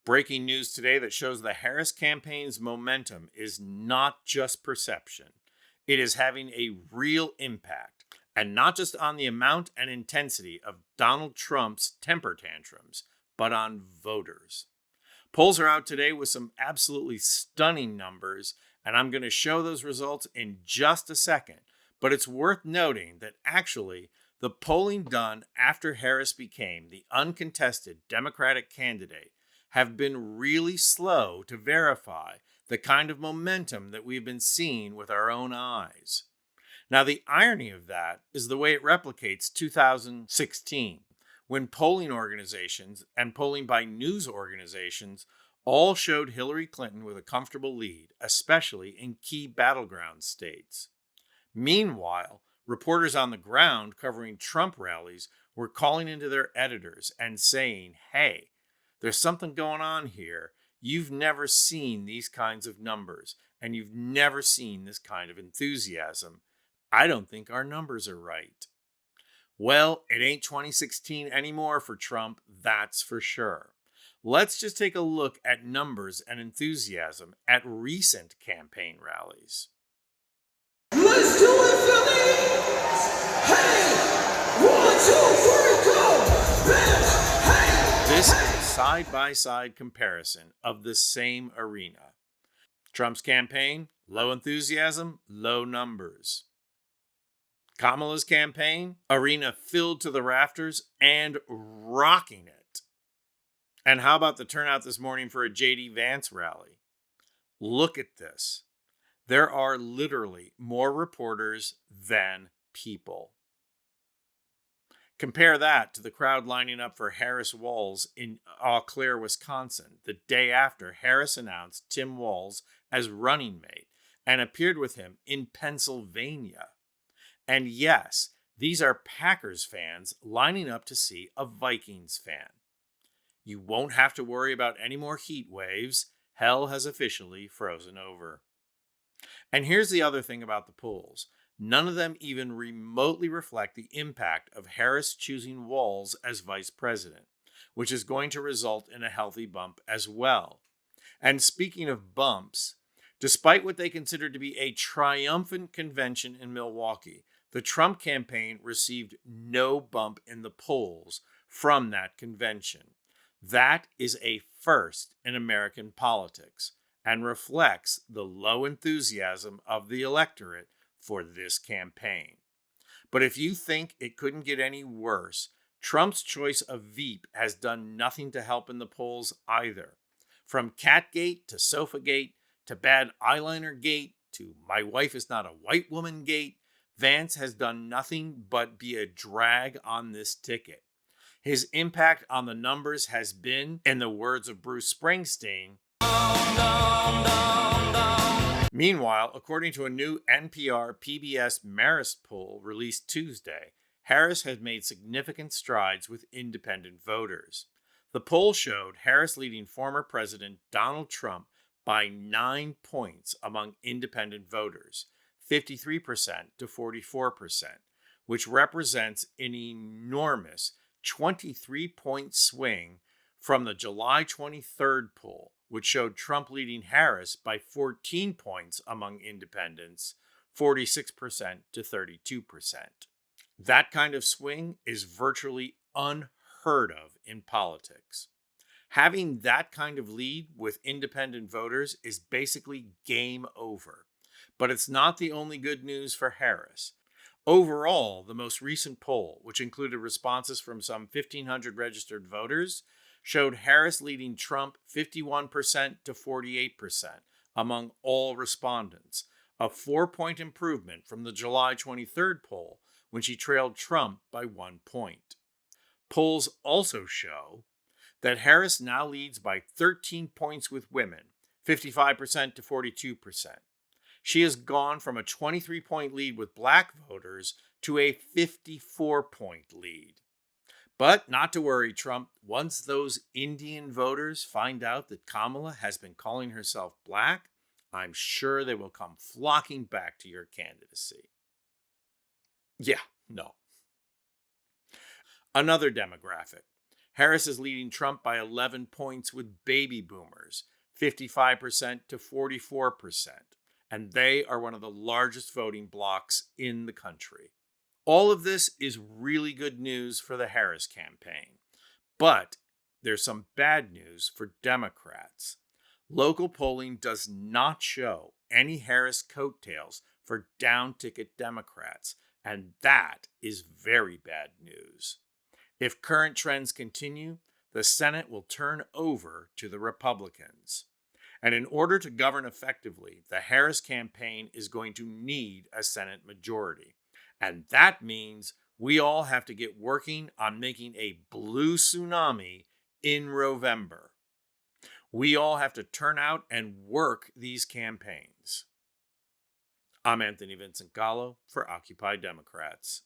Breaking news today that shows the Harris campaign's momentum is not just perception. It is having a real impact, and not just on the amount and intensity of Donald Trump's temper tantrums, but on voters. Polls are out today with some absolutely stunning numbers, and I'm going to show those results in just a second. But it's worth noting that actually, the polling done after Harris became the uncontested Democratic candidate have been really slow to verify the kind of momentum that we've been seeing with our own eyes. Now, the irony of that is the way it replicates 2016, when polling organizations and polling by news organizations all showed Hillary Clinton with a comfortable lead, especially in key battleground states. Meanwhile, reporters on the ground covering Trump rallies were calling into their editors and saying, hey, there's something going on here. You've never seen these kinds of numbers, and you've never seen this kind of enthusiasm. I don't think our numbers are right. Well, it ain't 2016 anymore for Trump, that's for sure. Let's just take a look at numbers and enthusiasm at recent campaign rallies. Let's do it, Philly! Hey! 1, 2, 3, go! Bitch! Hey! This is a side-by-side comparison of the same arena. Trump's campaign, low enthusiasm, low numbers. Kamala's campaign, arena filled to the rafters and rocking it. And how about the turnout this morning for a J.D. Vance rally? Look at this. There are literally more reporters than people. Compare that to the crowd lining up for Harris Walz in Eau Claire, Wisconsin, the day after Harris announced Tim Walz as running mate and appeared with him in Pennsylvania. And yes, these are Packers fans lining up to see a Vikings fan. You won't have to worry about any more heat waves. Hell has officially frozen over. And here's the other thing about the polls. None of them even remotely reflect the impact of Harris choosing Walz as vice president, which is going to result in a healthy bump as well. And speaking of bumps, despite what they consider to be a triumphant convention in Milwaukee, the Trump campaign received no bump in the polls from that convention. That is a first in American politics and reflects the low enthusiasm of the electorate for this campaign. But if you think it couldn't get any worse, Trump's choice of Veep has done nothing to help in the polls either. From Catgate to Sofagate to Bad Eyeliner Gate to My Wife Is Not a White Woman Gate, Vance has done nothing but be a drag on this ticket. His impact on the numbers has been, in the words of Bruce Springsteen, Meanwhile, according to a new NPR PBS Marist poll released Tuesday, Harris has made significant strides with independent voters. The poll showed Harris leading former President Donald Trump by 9 points among independent voters, 53% to 44%, which represents an enormous 23-point swing from the July 23rd poll, which showed Trump leading Harris by 14 points among independents, 46% to 32%. That kind of swing is virtually unheard of in politics. Having that kind of lead with independent voters is basically game over. But it's not the only good news for Harris. Overall, the most recent poll, which included responses from some 1,500 registered voters, showed Harris leading Trump 51% to 48% among all respondents, a 4-point improvement from the July 23rd poll, when she trailed Trump by 1 point. Polls also show that Harris now leads by 13 points with women, 55% to 42%. She has gone from a 23-point lead with black voters to a 54-point lead. But not to worry, Trump. Once those Indian voters find out that Kamala has been calling herself black, I'm sure they will come flocking back to your candidacy. Yeah, no. Another demographic. Harris is leading Trump by 11 points with baby boomers, 55% to 44%, and they are one of the largest voting blocs in the country. All of this is really good news for the Harris campaign, but there's some bad news for Democrats. Local polling does not show any Harris coattails for down-ticket Democrats, and that is very bad news. If current trends continue, the Senate will turn over to the Republicans. And in order to govern effectively, the Harris campaign is going to need a Senate majority. And that means we all have to get working on making a blue tsunami in November. We all have to turn out and work these campaigns. I'm Anthony Vincent Gallo for Occupy Democrats.